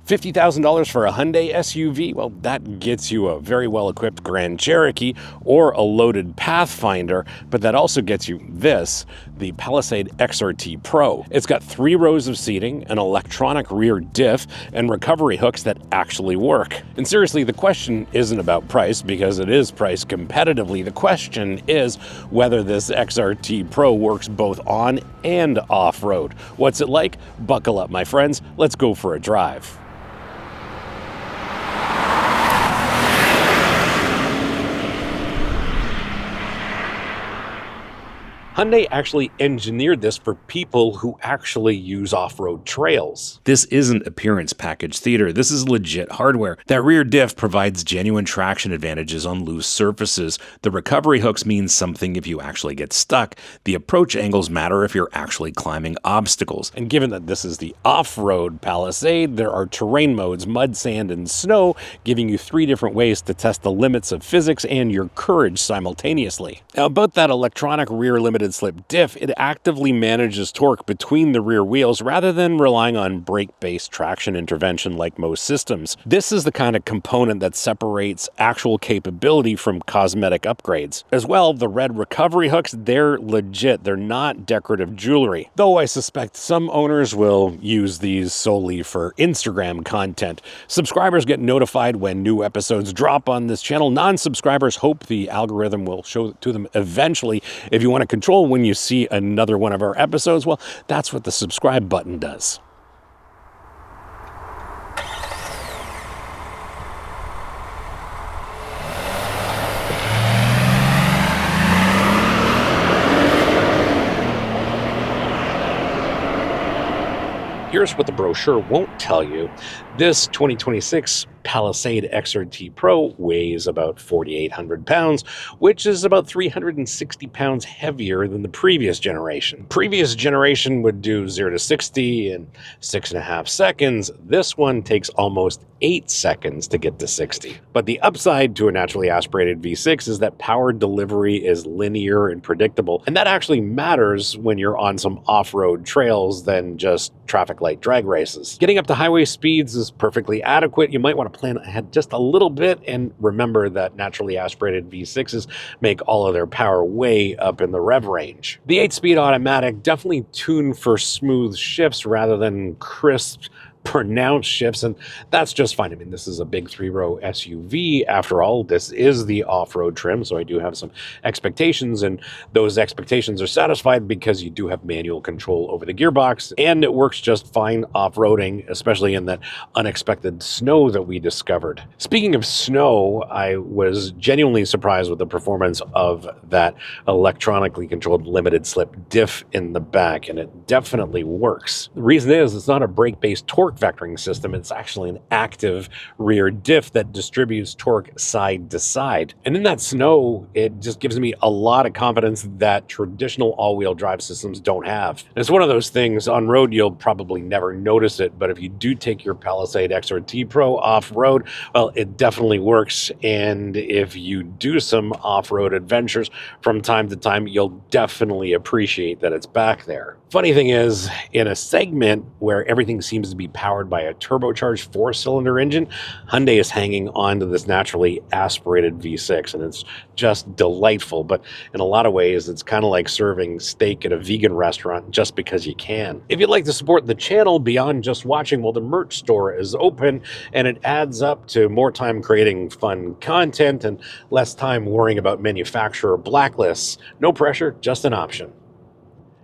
$50,000 for a Hyundai SUV? Well, that gets you a very well-equipped Grand Cherokee or a loaded Pathfinder, but that also gets you this, the Palisade XRT Pro. It's got 3 rows of seating, an electronic rear diff, and recovery hooks that actually work. And seriously, the question isn't about price, because it is priced competitively. The question is whether this XRT Pro works both on and off-road. What's it like? Buckle up, my friends. Let's go for a drive. Hyundai actually engineered this for people who actually use off-road trails. This isn't appearance package theater. This is legit hardware. That rear diff provides genuine traction advantages on loose surfaces. The recovery hooks mean something if you actually get stuck. The approach angles matter if you're actually climbing obstacles. And given that this is the off-road Palisade, there are terrain modes, mud, sand, and snow, giving you 3 different ways to test the limits of physics and your courage simultaneously. Now, about that electronic rear limited slip diff, it actively manages torque between the rear wheels rather than relying on brake-based traction intervention like most systems. This is the kind of component that separates actual capability from cosmetic upgrades. As well, the red recovery hooks, they're legit. They're not decorative jewelry. Though I suspect some owners will use these solely for Instagram content. Subscribers get notified when new episodes drop on this channel. Non-subscribers hope the algorithm will show it to them eventually. If you want to control when you see another one of our episodes, well, that's what the subscribe button does. Here's what the brochure won't tell you. This 2026 Palisade XRT Pro weighs about 4,800 pounds, which is about 360 pounds heavier than the previous generation. Previous generation would do 0 to 60 in 6.5 seconds. This one takes almost 8 seconds to get to 60. But the upside to a naturally aspirated V6 is that power delivery is linear and predictable, and that actually matters when you're on some off-road trails than just traffic light drag races. Getting up to highway speeds is perfectly adequate. You might want to plan ahead just a little bit and remember that naturally aspirated V6s make all of their power way up in the rev range. The 8-speed automatic definitely tuned for smooth shifts rather than crisp, pronounced shifts, and that's just fine. I mean, this is a big 3-row SUV. After all, this is the off-road trim, so I do have some expectations, and those expectations are satisfied because you do have manual control over the gearbox, and it works just fine off-roading, especially in that unexpected snow that we discovered. Speaking of snow, I was genuinely surprised with the performance of that electronically controlled limited slip diff in the back, and it definitely works. The reason is it's not a brake-based torque vectoring system. It's actually an active rear diff that distributes torque side to side. And in that snow, it just gives me a lot of confidence that traditional all-wheel drive systems don't have. And it's one of those things, on road you'll probably never notice it, but if you do take your Palisade XRT Pro off-road, well, it definitely works. And if you do some off-road adventures from time to time, you'll definitely appreciate that it's back there. Funny thing is, in a segment where everything seems to be powered by a turbocharged 4-cylinder engine, Hyundai is hanging on to this naturally aspirated V6, and it's just delightful. But in a lot of ways, it's kind of like serving steak at a vegan restaurant just because you can. If you'd like to support the channel beyond just watching, well, the merch store is open, and it adds up to more time creating fun content and less time worrying about manufacturer blacklists. No pressure, just an option.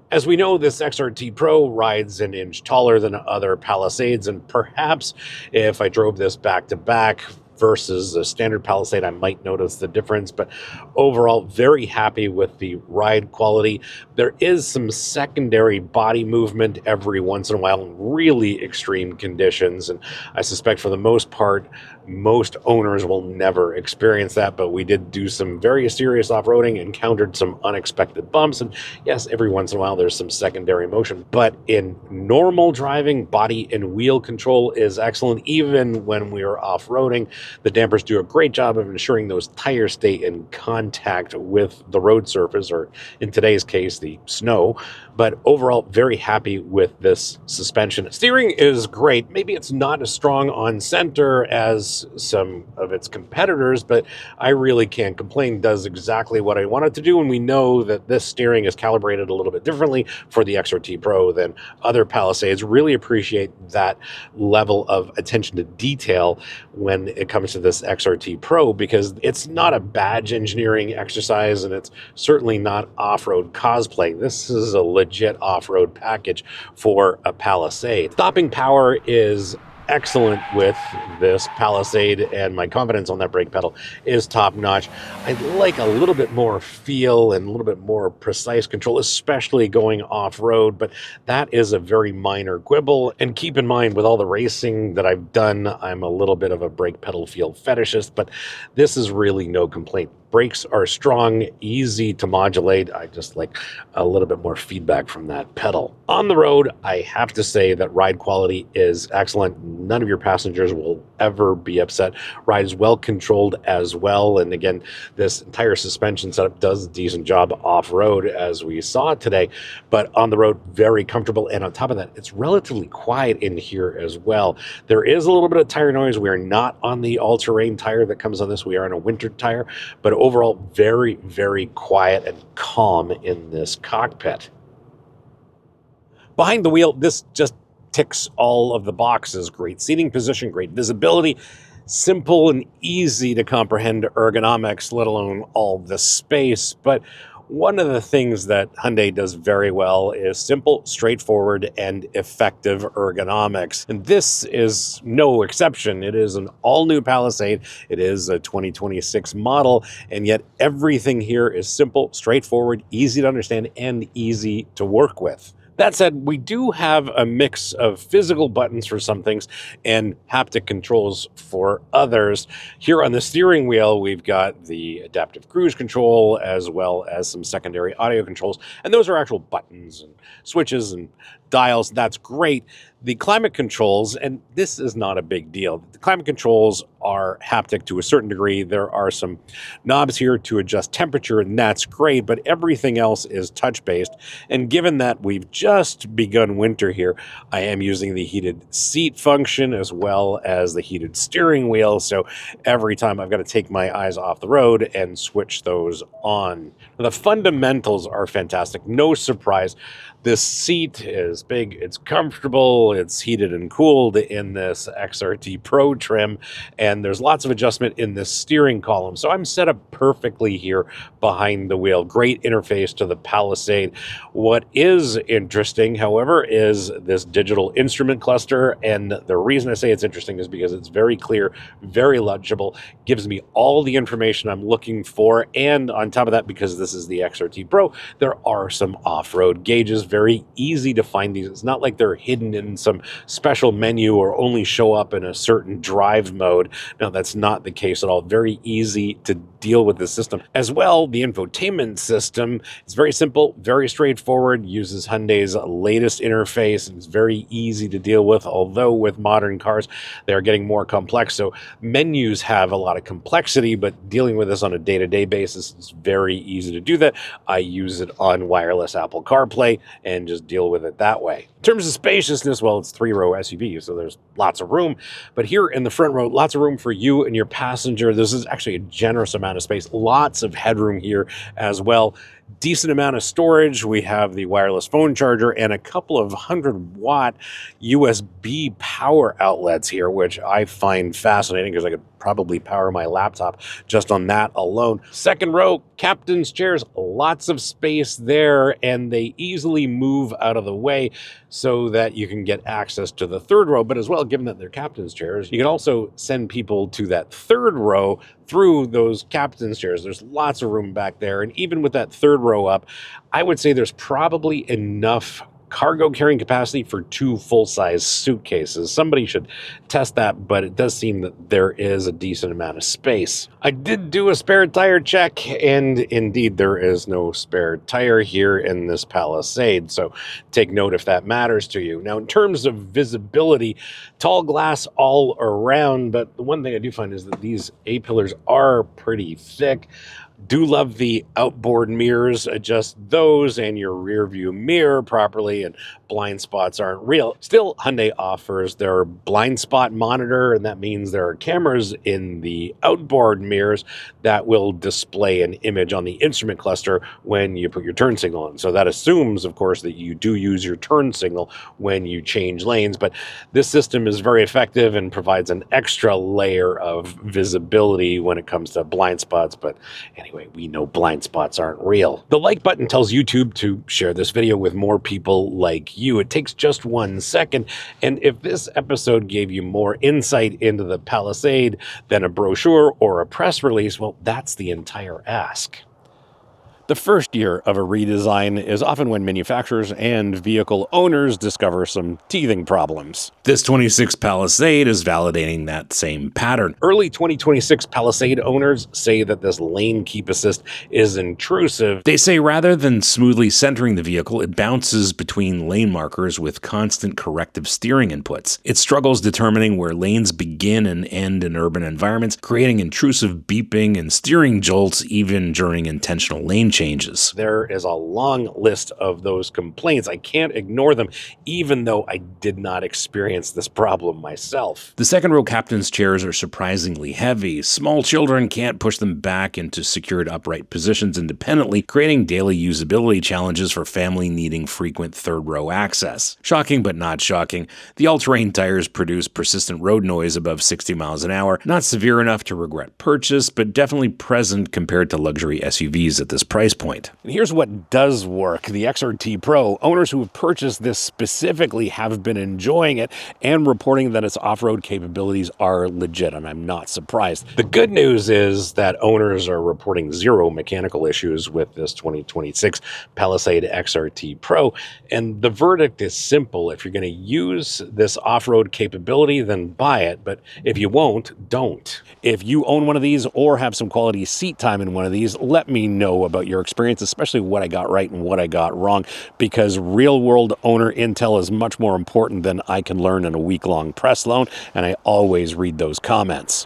As we know, this XRT Pro rides an inch taller than other Palisades, and perhaps if I drove this back to back versus a standard Palisade, I might notice the difference, but overall, very happy with the ride quality. There is some secondary body movement every once in a while in really extreme conditions, and I suspect for the most part, most owners will never experience that, but we did do some very serious off-roading, encountered some unexpected bumps, and yes, every once in a while there's some secondary motion, but in normal driving, body and wheel control is excellent. Even when we are off-roading, the dampers do a great job of ensuring those tires stay in contact with the road surface, or in today's case, the snow, But overall, very happy with this suspension. Steering is great. Maybe it's not as strong on center as some of its competitors, but I really can't complain. Does exactly what I want it to do. And we know that this steering is calibrated a little bit differently for the XRT Pro than other Palisades. Really appreciate that level of attention to detail when it comes to this XRT Pro, because it's not a badge engineering exercise and it's certainly not off-road cosplay. This is a legit off-road package for a Palisade. Stopping power is excellent with this Palisade, and my confidence on that brake pedal is top notch. I'd like a little bit more feel and a little bit more precise control, especially going off-road, but that is a very minor quibble. And keep in mind, with all the racing that I've done, I'm a little bit of a brake pedal feel fetishist, but this is really no complaint. Brakes are strong, easy to modulate. I just like a little bit more feedback from that pedal. On the road, I have to say that ride quality is excellent. None of your passengers will ever be upset. Ride is well controlled as well. And again, this entire suspension setup does a decent job off-road, as we saw today. But on the road, very comfortable. And on top of that, it's relatively quiet in here as well. There is a little bit of tire noise. We are not on the all-terrain tire that comes on this. We are on a winter tire. But overall, very, very quiet and calm in this cockpit. Behind the wheel, this just ticks all of the boxes. Great seating position, great visibility, simple and easy to comprehend ergonomics, let alone all the space. But one of the things that Hyundai does very well is simple, straightforward, and effective ergonomics. And this is no exception. It is an all-new Palisade. It is a 2026 model, and yet everything here is simple, straightforward, easy to understand, and easy to work with. That said, we do have a mix of physical buttons for some things and haptic controls for others. Here on the steering wheel, we've got the adaptive cruise control as well as some secondary audio controls. And those are actual buttons and switches and dials. That's great. The climate controls, and this is not a big deal. The climate controls are haptic to a certain degree. There are some knobs here to adjust temperature, and that's great, but everything else is touch-based. And given that we've just begun winter here, I am using the heated seat function as well as the heated steering wheel. So every time I've got to take my eyes off the road and switch those on. The fundamentals are fantastic. No surprise. This seat is big, it's comfortable, it's heated and cooled in this XRT Pro trim, and there's lots of adjustment in this steering column. So I'm set up perfectly here behind the wheel. Great interface to the Palisade. What is interesting, however, is this digital instrument cluster, and the reason I say it's interesting is because it's very clear, very legible, gives me all the information I'm looking for, and on top of that, because this is the XRT Pro, there are some off-road gauges. Very easy to find these. It's not like they're hidden in some special menu or only show up in a certain drive mode. No, that's not the case at all. Very easy to deal with the system. As well, the infotainment system is very simple, very straightforward, uses Hyundai's latest interface, and it's very easy to deal with, although with modern cars, they are getting more complex. So menus have a lot of complexity, but dealing with this on a day-to-day basis is very easy to do that. I use it on wireless Apple CarPlay and just deal with it that way. In terms of spaciousness, well, it's 3-row SUV, so there's lots of room. But here in the front row, lots of room for you and your passenger. This is actually a generous amount of space. Lots of headroom here as well. Decent amount of storage. We have the wireless phone charger and a couple of 100-watt USB power outlets here, which I find fascinating because I could probably power my laptop just on that alone. Second row, captain's chairs, lots of space there, and they easily move out of the way so that you can get access to the third row. But as well, given that they're captain's chairs, you can also send people to that third row through those captain's chairs. There's lots of room back there. And even with that third row up, I would say there's probably enough cargo carrying capacity for 2 full-size suitcases. Somebody should test that, but it does seem that there is a decent amount of space. I did do a spare tire check, and indeed there is no spare tire here in this Palisade, so take note if that matters to you. Now, in terms of visibility, tall glass all around, but the one thing I do find is that these A-pillars are pretty thick. Do love the outboard mirrors. Adjust those and your rear view mirror properly, and blind spots aren't real. Still, Hyundai offers their blind spot monitor, and that means there are cameras in the outboard mirrors that will display an image on the instrument cluster when you put your turn signal on. So that assumes, of course, that you do use your turn signal when you change lanes, but this system is very effective and provides an extra layer of visibility when it comes to blind spots. But anyway, we know blind spots aren't real. The like button tells YouTube to share this video with more people like you. It takes just 1 second. And if this episode gave you more insight into the Palisade than a brochure or a press release, well, that's the entire ask. The first year of a redesign is often when manufacturers and vehicle owners discover some teething problems. This 26 Palisade is validating that same pattern. Early 2026 Palisade owners say that this lane keep assist is intrusive. They say rather than smoothly centering the vehicle, it bounces between lane markers with constant corrective steering inputs. It struggles determining where lanes begin and end in urban environments, creating intrusive beeping and steering jolts even during intentional lane changes. There is a long list of those complaints. I can't ignore them, even though I did not experience this problem myself. The second row captain's chairs are surprisingly heavy. Small children can't push them back into secured upright positions independently, creating daily usability challenges for family needing frequent third row access. Shocking but not shocking, the all-terrain tires produce persistent road noise above 60 miles an hour, not severe enough to regret purchase, but definitely present compared to luxury SUVs at this price point. And here's what does work. The XRT Pro, owners who have purchased this specifically have been enjoying it and reporting that its off-road capabilities are legit, and I'm not surprised. The good news is that owners are reporting zero mechanical issues with this 2026 Palisade XRT Pro, and the verdict is simple. If you're going to use this off-road capability, then buy it, but if you won't, don't. If you own one of these or have some quality seat time in one of these, let me know about your experience, especially what I got right and what I got wrong, because real-world owner intel is much more important than I can learn in a week-long press loan, and I always read those comments.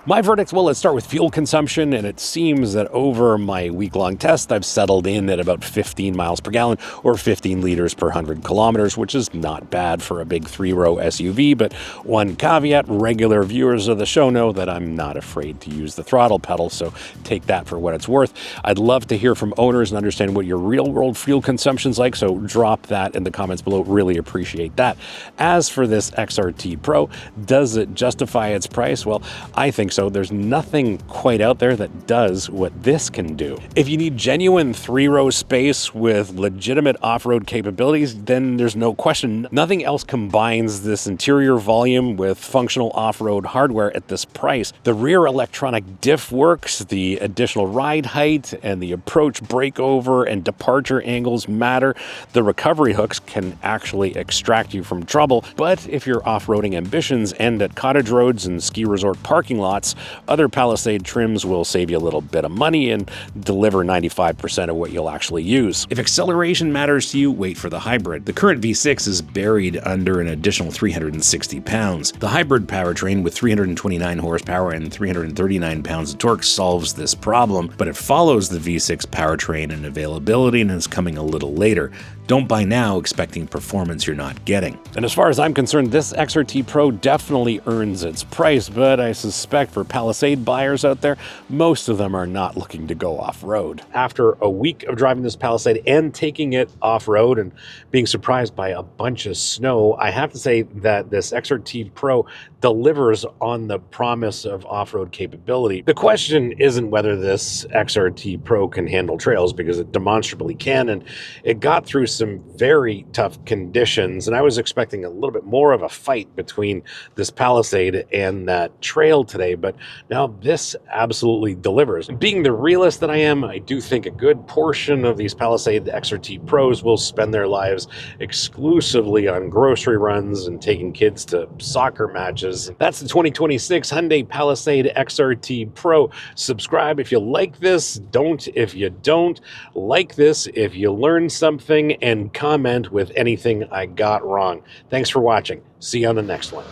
My verdict, well, let's start with fuel consumption, and it seems that over my week-long test, I've settled in at about 15 miles per gallon or 15 liters per 100 kilometers, which is not bad for a big 3-row SUV, but one caveat, regular viewers of the show know that I'm not afraid to use the throttle pedal, so take that for what it's worth. I'd love to hear from owners and understand what your real-world fuel consumption's like, so drop that in the comments below. Really appreciate that. As for this XRT Pro, does it justify its price? Well, I think so. There's nothing quite out there that does what this can do. If you need genuine 3-row space with legitimate off-road capabilities, then there's no question. Nothing else combines this interior volume with functional off-road hardware at this price. The rear electronic diff works, the additional ride height, and the approach, breakover, and departure angles matter. The recovery hooks can actually extract you from trouble, but if your off-roading ambitions end at cottage roads and ski resort parking lots, other Palisade trims will save you a little bit of money and deliver 95% of what you'll actually use. If acceleration matters to you, wait for the hybrid. The current V6 is buried under an additional 360 pounds. The hybrid powertrain with 329 horsepower and 339 pounds of torque solves this problem, but it follows the V6 powertrain in availability and is coming a little later. Don't buy now expecting performance you're not getting. And as far as I'm concerned, this XRT Pro definitely earns its price, but I suspect for Palisade buyers out there, most of them are not looking to go off-road. After a week of driving this Palisade and taking it off-road and being surprised by a bunch of snow, I have to say that this XRT Pro delivers on the promise of off-road capability. The question isn't whether this XRT Pro can handle trails, because it demonstrably can, and it got through some very tough conditions, and I was expecting a little bit more of a fight between this Palisade and that trail today, but now this absolutely delivers. Being the realist that I am, I do think a good portion of these Palisade XRT Pros will spend their lives exclusively on grocery runs and taking kids to soccer matches. That's the 2026 Hyundai Palisade XRT Pro. Subscribe if you like this, don't if you don't. Like this if you learned something, and comment with anything I got wrong. Thanks for watching. See you on the next one.